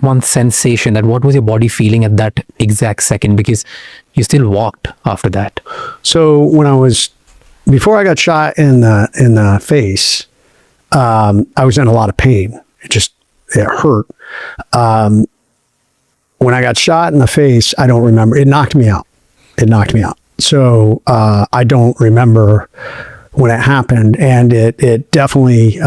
one sensation, that what was your body feeling at that exact second? Because you still walked after that. So before I got shot in the face, I was in a lot of pain. It hurt. When I got shot in the face, I don't remember. It knocked me out. So I don't remember when it happened. And it definitely,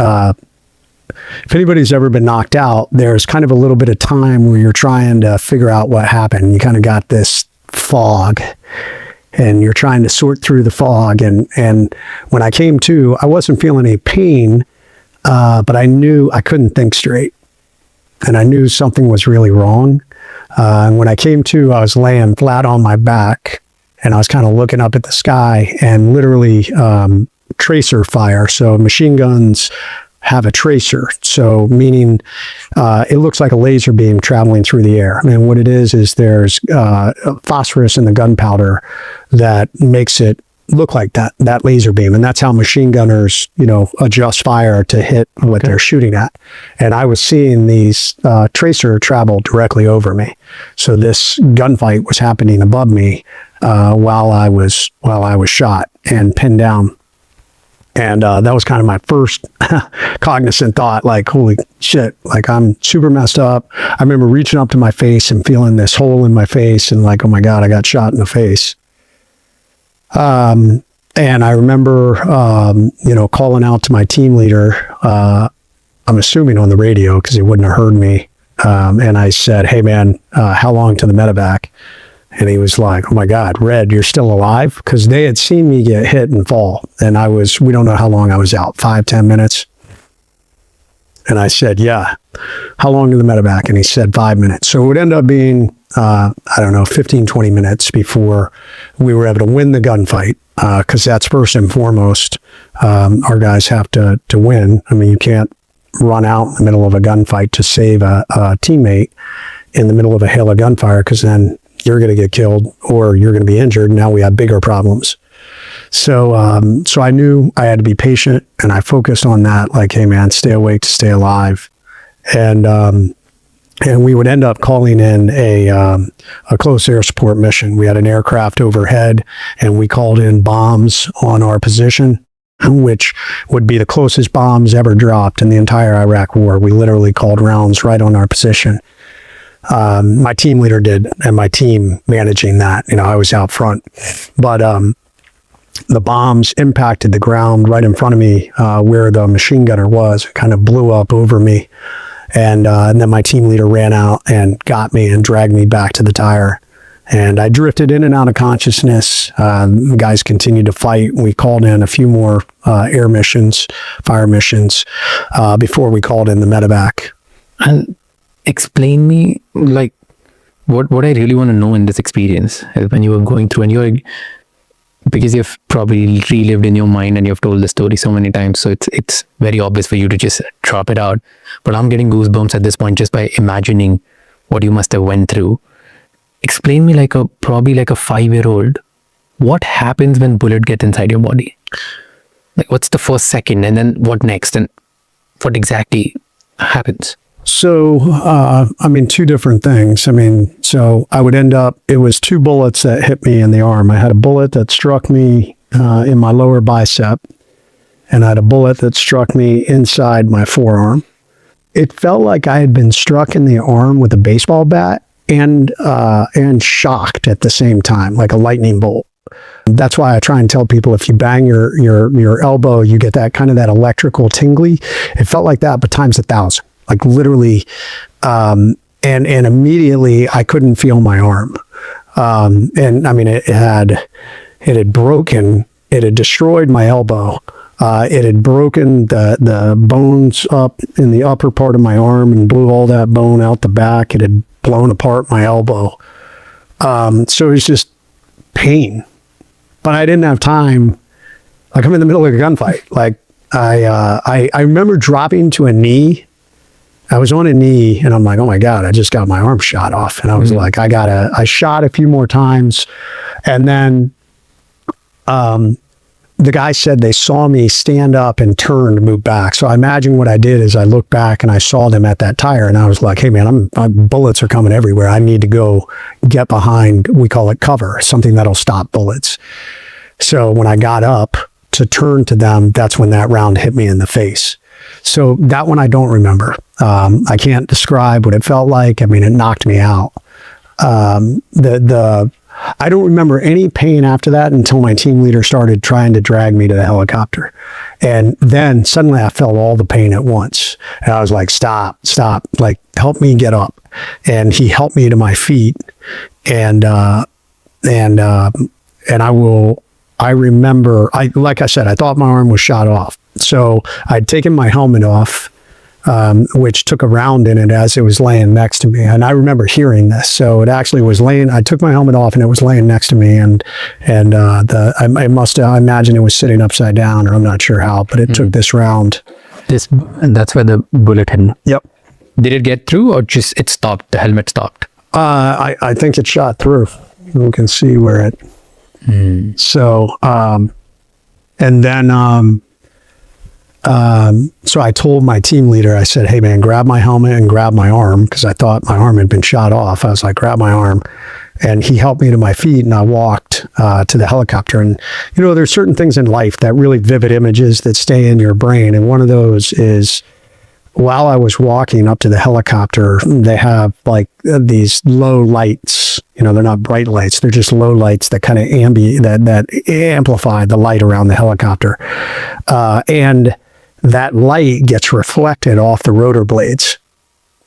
if anybody's ever been knocked out, there's kind of a little bit of time where you're trying to figure out what happened. You kind of got this fog, and you're trying to sort through the fog. And when I came to, I wasn't feeling any pain, but I knew I couldn't think straight. And I knew something was really wrong. And when I came to, I was laying flat on my back, and I was kind of looking up at the sky, and literally tracer fire. So machine guns have a tracer. So meaning it looks like a laser beam traveling through the air. And what it is there's phosphorus in the gunpowder that makes it look like that laser beam. And that's how machine gunners, adjust fire to hit what they're shooting at. And I was seeing these tracer travel directly over me. So this gunfight was happening above me while I was shot and pinned down. And that was kind of my first cognizant thought, like, holy shit, like I'm super messed up. I remember reaching up to my face and feeling this hole in my face and like, oh my God, I got shot in the face. And I remember, calling out to my team leader, I'm assuming on the radio because he wouldn't have heard me. And I said, hey man, how long to the medevac? And he was like, oh my God, Red, you're still alive? Because they had seen me get hit and fall. And we don't know how long I was out, 5-10 minutes. And I said, yeah, how long to the medevac? And he said 5 minutes. So it would end up being, 15-20 minutes before we were able to win the gunfight. Because that's first and foremost, our guys have to win. I mean, you can't run out in the middle of a gunfight to save a teammate in the middle of a hail of gunfire, because then you're going to get killed or you're going to be injured. Now we have bigger problems. So I knew I had to be patient, and I focused on that. Like, hey man, stay awake to stay alive. And we would end up calling in a close air support mission. We had an aircraft overhead, and we called in bombs on our position, which would be the closest bombs ever dropped in the entire Iraq war. We literally called rounds right on our position. My team leader did, and my team managing that, I was out front, but the bombs impacted the ground right in front of me, where the machine gunner was. It kind of blew up over me. And then my team leader ran out and got me and dragged me back to the tire. And I drifted in and out of consciousness. The guys continued to fight. We called in a few more fire missions, before we called in the medevac. And explain me, like, what I really want to know in this experience is when you were going through, and because you've probably relived in your mind and you've told the story so many times, so it's very obvious for you to just drop it out. But I'm getting goosebumps at this point just by imagining what you must have went through. Explain me, probably like a 5-year-old, what happens when bullet gets inside your body? Like, what's the first second, and then what next, and what exactly happens? So, two different things. So I would end up, it was 2 bullets that hit me in the arm. I had a bullet that struck me in my lower bicep, and I had a bullet that struck me inside my forearm. It felt like I had been struck in the arm with a baseball bat and shocked at the same time, like a lightning bolt. That's why I try and tell people, if you bang your elbow, you get that kind of that electrical tingly. It felt like that, but times 1,000. Like literally, and immediately I couldn't feel my arm. It had broken, it had destroyed my elbow. It had broken the bones up in the upper part of my arm and blew all that bone out the back. It had blown apart my elbow. So it was just pain, but I didn't have time. Like, I'm in the middle of a gunfight. Like I remember dropping to a knee. I was on a knee, and I'm like, oh my God, I just got my arm shot off. And I was like, I shot a few more times. And then the guy said they saw me stand up and turn to move back. So I imagine what I did is I looked back and I saw them at that tire, and I was like, hey man, my bullets are coming everywhere. I need to go get behind, we call it cover, something that'll stop bullets. So when I got up to turn to them, that's when that round hit me in the face. So that one I don't remember. I can't describe what it felt like. I mean, it knocked me out. I don't remember any pain after that until my team leader started trying to drag me to the helicopter. And then suddenly I felt all the pain at once. And I was like, stop, like, help me get up. And he helped me to my feet. And I remember, like I said, I thought my arm was shot off. So I'd taken my helmet off, which took a round in it as it was laying next to me. And I remember hearing this. So it actually was I took my helmet off and it was laying next to me. I imagine it was sitting upside down, or I'm not sure how, but it took this round. And that's where the bullet hit. Yep. Did it get through, or just it stopped? The helmet stopped? I think it shot through. You can see where it. So, and then, so I told my team leader, I said, hey man, grab my helmet and grab my arm, because I thought my arm had been shot off. I was like, grab my arm. And he helped me to my feet, and I walked to the helicopter. And, you know, there's certain things in life that really vivid images that stay in your brain. And one of those is, while I was walking up to the helicopter, they have like these low lights. You know, they're not bright lights. They're just low lights that kind of that amplify the light around the helicopter. And that light gets reflected off the rotor blades.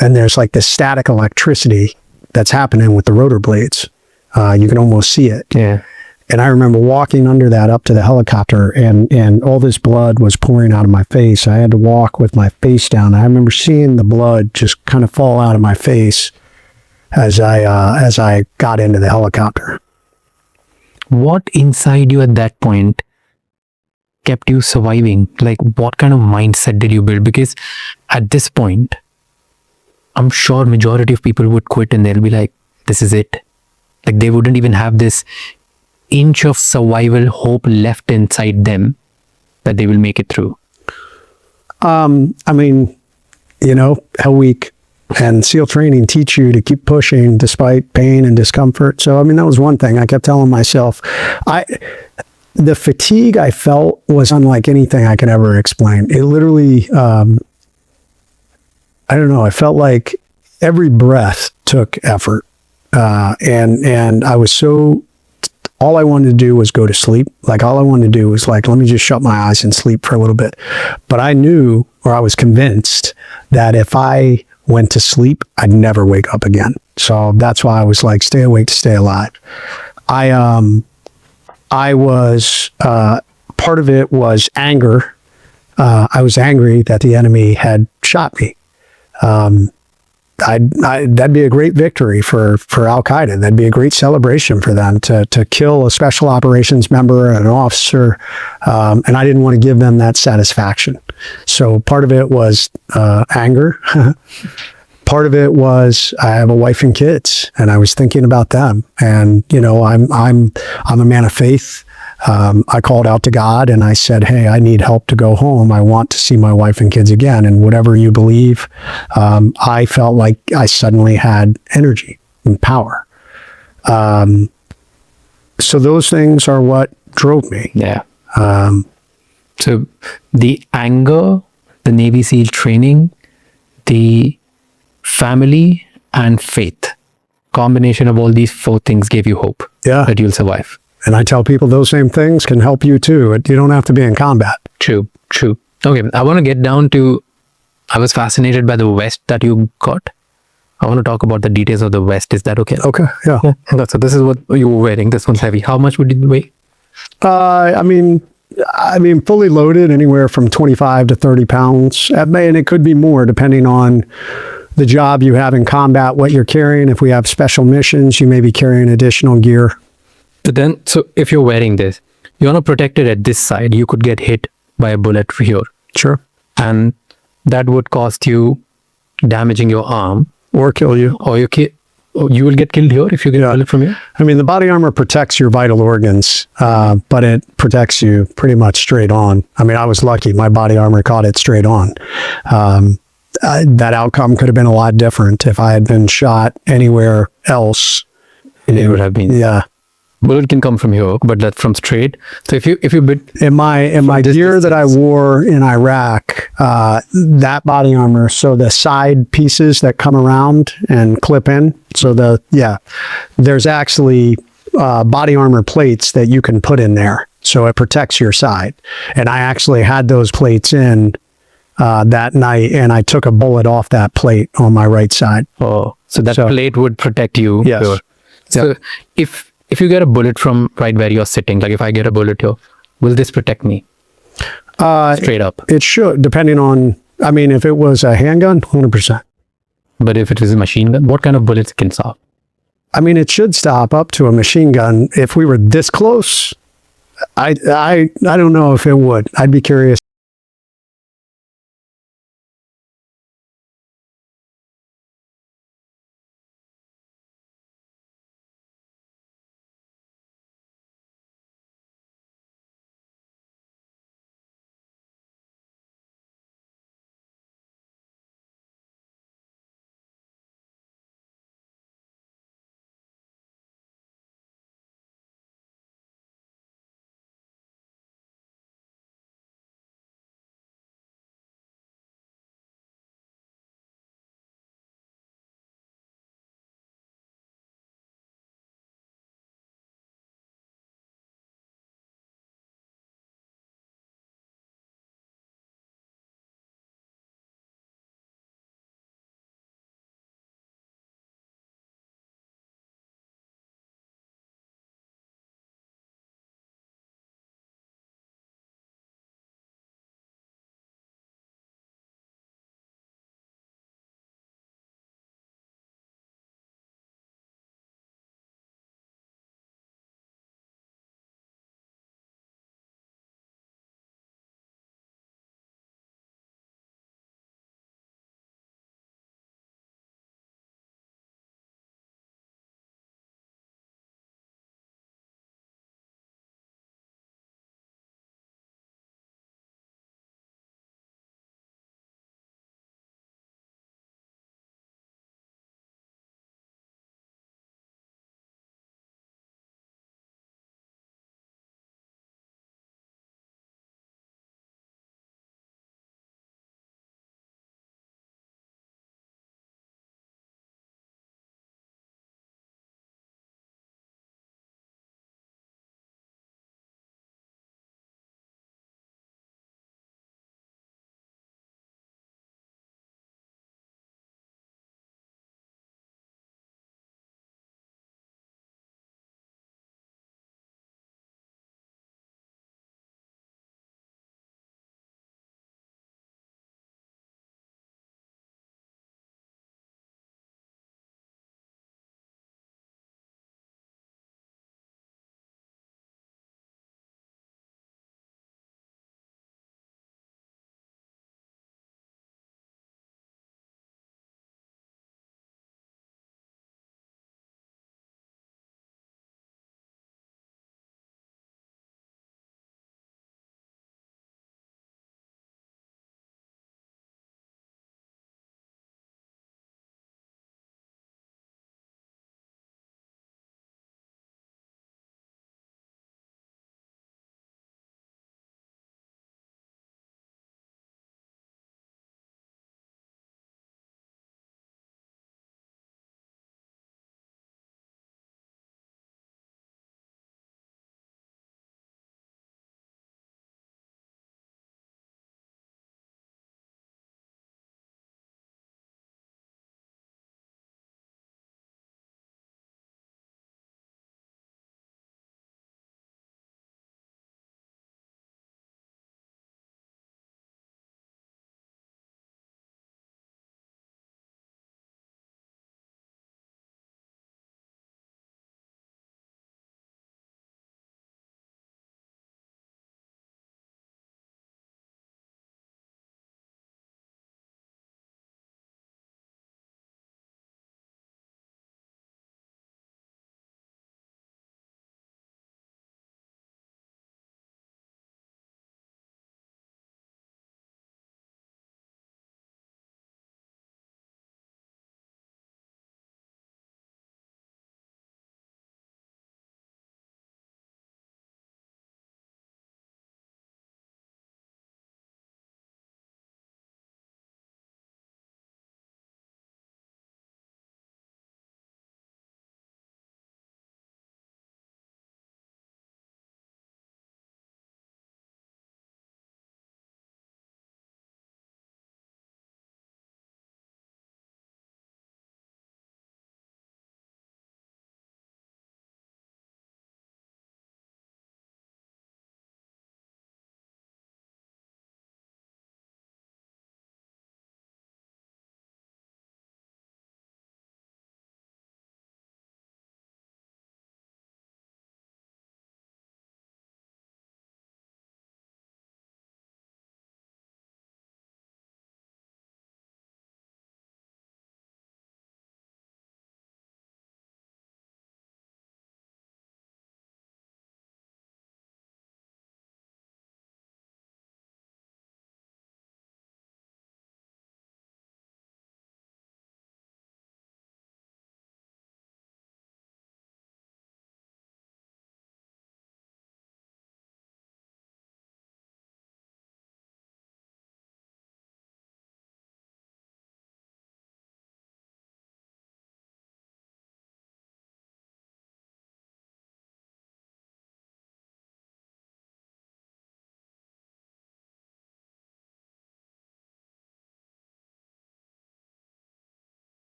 And there's like this static electricity that's happening with the rotor blades. You can almost see it. Yeah. And I remember walking under that up to the helicopter, and all this blood was pouring out of my face. I had to walk with my face down. I remember seeing the blood just kind of fall out of my face as I got into the helicopter. What inside you at that point kept you surviving? Like, what kind of mindset did you build? Because at this point, I'm sure majority of people would quit and they'll be like, this is it. Like, they wouldn't even have this inch of survival hope left inside them that they will make it through. I mean, you know, Hell Week and SEAL training teach you to keep pushing despite pain and discomfort. So, I mean, that was one thing I kept telling myself. The fatigue I felt was unlike anything I could ever explain. It literally, I don't know, I felt like every breath took effort. And I was all I wanted to do was go to sleep. Like, all I wanted to do was like, let me just shut my eyes and sleep for a little bit. But I knew, or I was convinced, that if I went to sleep, I'd never wake up again. So that's why I was like, stay awake to stay alive. I was, part of it was anger. I was angry that the enemy had shot me. That'd be a great victory for Al-Qaeda. That'd be a great celebration for them to kill a special operations member and an officer. And I didn't want to give them that satisfaction. So part of it was anger. Part of it was I have a wife and kids, and I was thinking about them. And, you know, I'm a man of faith. I called out to God and I said, hey, I need help to go home. I want to see my wife and kids again. And whatever you believe, I felt like I suddenly had energy and power. So those things are what drove me. Yeah. So the anger, the Navy SEAL training, the family and faith, combination of all these four things gave you hope that you'll survive. And I tell people those same things can help you too. You don't have to be in combat. True. Okay, I want to get down to, I was fascinated by the vest that you got. I want to talk about the details of the vest. Is that okay? Okay, yeah. So this is what you were wearing. This one's heavy. How much would it weigh? I mean, fully loaded, anywhere from 25 to 30 pounds. And it could be more depending on the job you have in combat, what you're carrying. If we have special missions, you may be carrying additional gear. So if you're wearing this, you're not protected at this side. You could get hit by a bullet here. Sure. And that would cost you damaging your arm. Or kill you. Or you Oh, you will get killed here if you get a bullet from here? I mean, the body armor protects your vital organs, but it protects you pretty much straight on. I mean, I was lucky. My body armor caught it straight on. That outcome could have been a lot different if I had been shot anywhere else. It would have been. Yeah. Bullet can come from here, but that's from straight. So if you bit In my gear that I wore in Iraq, that body armor, so the side pieces that come around and clip in, so there's actually body armor plates that you can put in there, so it protects your side. And I actually had those plates in that night, and I took a bullet off that plate on my right side. so that plate would protect you. Yes. Here. So if you get a bullet from right where you're sitting, like if I get a bullet here, will this protect me? Straight up. It should, depending on, I mean, if it was a handgun, 100%. But if it is a machine gun, what kind of bullets can stop? I mean, it should stop up to a machine gun. If we were this close, I don't know if it would. I'd be curious